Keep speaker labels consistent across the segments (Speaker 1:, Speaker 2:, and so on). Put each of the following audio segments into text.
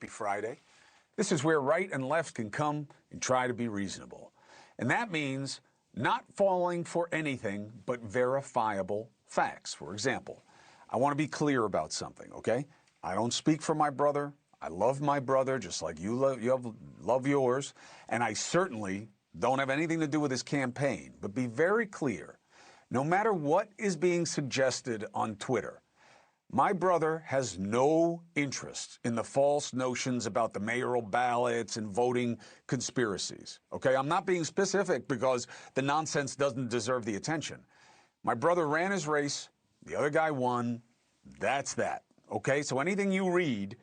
Speaker 1: Happy Friday. This is where right and left can come and try to be reasonable. And that means not falling for anything but verifiable facts. For example, I want to be clear about something, okay? I don't speak for my brother. I love my brother just like you love yours. And I certainly don't have anything to do with his campaign. But be very clear, no matter what is being suggested on Twitter, my brother has no interest in the false notions about the mayoral ballots and voting conspiracies. Okay, I'm not being specific because the nonsense doesn't deserve the attention. My brother ran his race, the other guy won, that's that. Okay, so anything you read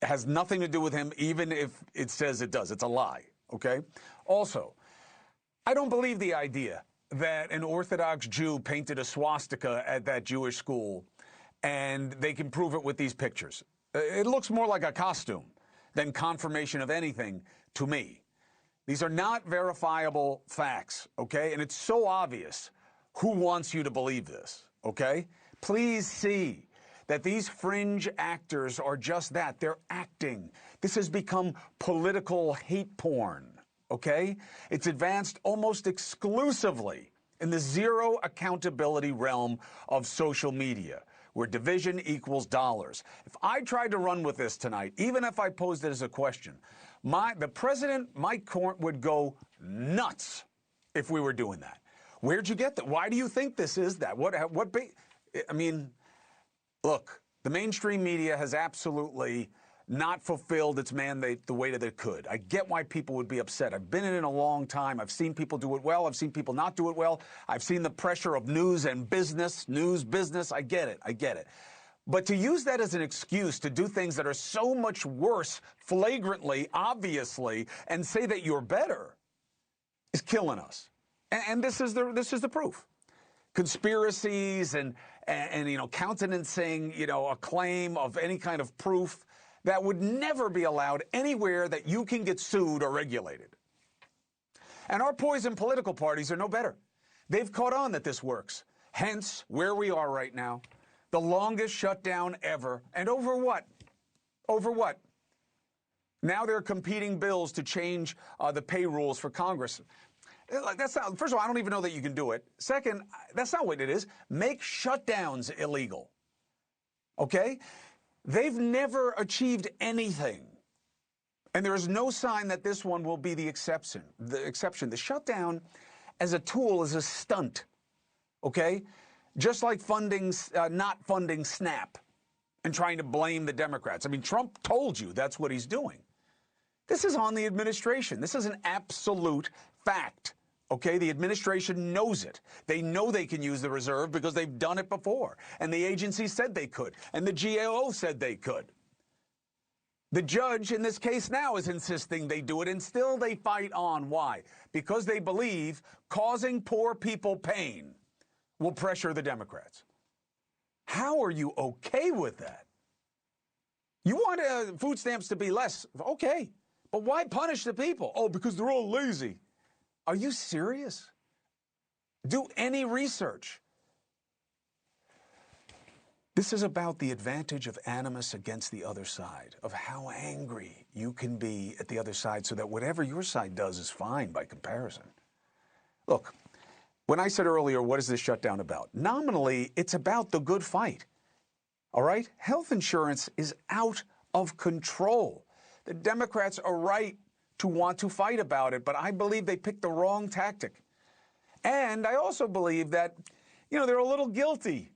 Speaker 1: has nothing to do with him, even if it says it does. It's a lie, okay? Also, I don't believe the idea that an Orthodox Jew painted a swastika at that Jewish school and they can prove it with these pictures. It looks more like a costume than confirmation of anything to me. These are not verifiable facts, okay? And it's so obvious who wants you to believe this, okay? Please see that these fringe actors are just that. They're acting. This has become political hate porn, okay? It's advanced almost exclusively in the zero accountability realm of social media, where division equals dollars. If I tried to run with this tonight, even if I posed it as a question, the president, Mike Corn, would go nuts if we were doing that. Where'd you get that? Why do you think this is that? I mean, look, the mainstream media has absolutely not fulfilled its mandate the way that it could. I get why people would be upset. I've been in it a long time. I've seen people do it well. I've seen people not do it well. I've seen the pressure of news and business, business. I get it. I get it. But to use that as an excuse to do things that are so much worse, flagrantly, obviously, and say that you're better is killing us. And this is the proof. Conspiracies and countenancing, a claim of any kind of proof that would never be allowed anywhere that you can get sued or regulated. And our poison political parties are no better. They've caught on that this works. Hence, where we are right now, the longest shutdown ever. And over what? Over what? Now they're competing bills to change the pay rules for Congress. That's not, first of all, I don't even know that you can do it. Second, that's not what it is. Make shutdowns illegal. Okay? They've never achieved anything. And there is no sign that this one will be the exception. The shutdown as a tool is a stunt. Okay? Just like not funding SNAP and trying to blame the Democrats. I mean, Trump told you that's what he's doing. This is on the administration. This is an absolute fact. Okay, the administration knows it. They know they can use the reserve because they've done it before. And the agency said they could. And the GAO said they could. The judge in this case now is insisting they do it, and still they fight on. Why? Because they believe causing poor people pain will pressure the Democrats. How are you okay with that? You want food stamps to be less. Okay. But why punish the people? Oh, because they're all lazy. Are you serious? Do any research. This is about the advantage of animus against the other side, of how angry you can be at the other side so that whatever your side does is fine by comparison. Look, when I said earlier, what is this shutdown about? Nominally, it's about the good fight. All right? Health insurance is out of control. The Democrats are right to want to fight about it, but I believe they picked the wrong tactic. And I also believe that, they're a little guilty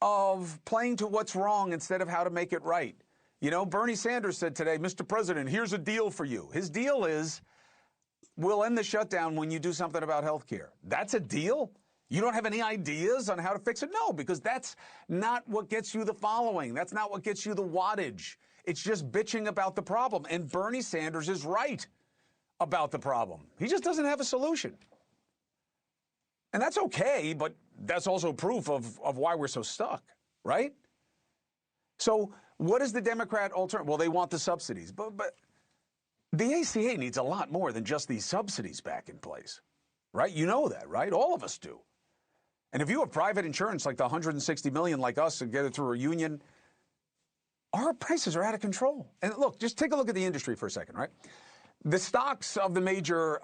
Speaker 1: of playing to what's wrong instead of how to make it right. Bernie Sanders said today, Mr. President, here's a deal for you. His deal is, we'll end the shutdown when you do something about health care. That's a deal? You don't have any ideas on how to fix it? No, because that's not what gets you the following. That's not what gets you the wattage. It's just bitching about the problem. And Bernie Sanders is right about the problem. He just doesn't have a solution. And that's okay, but that's also proof of why we're so stuck, right? So what is the Democrat alternative? Well, they want the subsidies, but the ACA needs a lot more than just these subsidies back in place, right? You know that, right? All of us do. And if you have private insurance like the 160 million like us and get it through a union, our prices are out of control. And look, just take a look at the industry for a second, right? The stocks of the major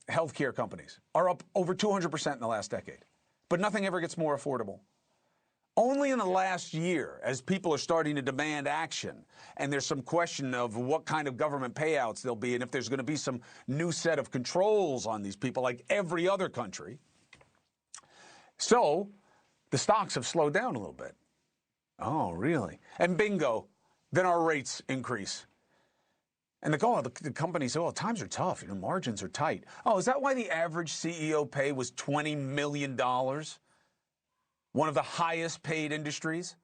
Speaker 1: healthcare companies are up over 200% in the last decade, but nothing ever gets more affordable. Only in the last year, as people are starting to demand action, and there's some question of what kind of government payouts there'll be, and if there's going to be some new set of controls on these people, like every other country. So the stocks have slowed down a little bit. Oh, really? And bingo, then our rates increase. And the companies say, oh, times are tough, margins are tight. Oh, is that why the average CEO pay was $20 million? One of the highest paid industries,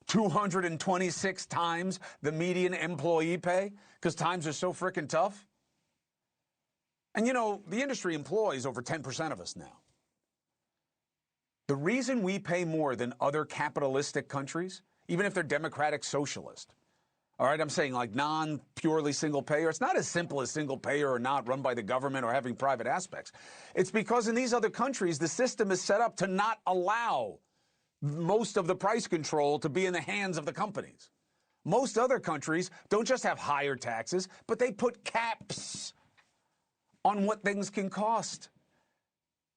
Speaker 1: 226 times the median employee pay, because times are so frickin' tough. And the industry employs over 10% of us now. The reason we pay more than other capitalistic countries, even if they're democratic socialist, all right, I'm saying like non-purely single payer. It's not as simple as single payer or not, run by the government or having private aspects. It's because in these other countries, the system is set up to not allow most of the price control to be in the hands of the companies. Most other countries don't just have higher taxes, but they put caps on what things can cost.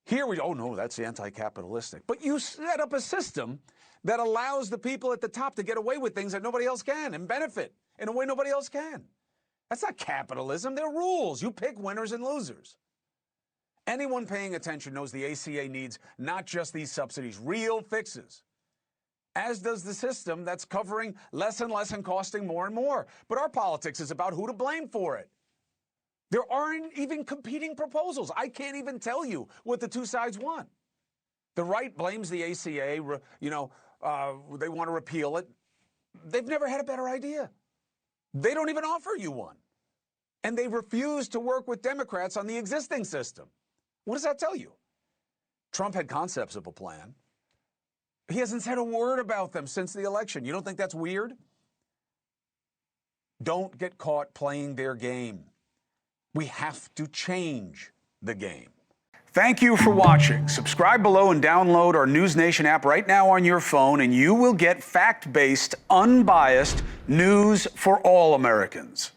Speaker 1: Here oh no, that's anti-capitalistic. But you set up a system that allows the people at the top to get away with things that nobody else can and benefit in a way nobody else can. That's not capitalism, they're rules. You pick winners and losers. Anyone paying attention knows the ACA needs not just these subsidies, real fixes, as does the system that's covering less and less and costing more and more. But our politics is about who to blame for it. There aren't even competing proposals. I can't even tell you what the two sides want. The right blames the ACA, they want to repeal it. They've never had a better idea. They don't even offer you one. And they refuse to work with Democrats on the existing system. What does that tell you? Trump had concepts of a plan. He hasn't said a word about them since the election. You don't think that's weird? Don't get caught playing their game. We have to change the game. Thank you for watching. Subscribe below and download our NewsNation app right now on your phone, and you will get fact-based, unbiased news for all Americans.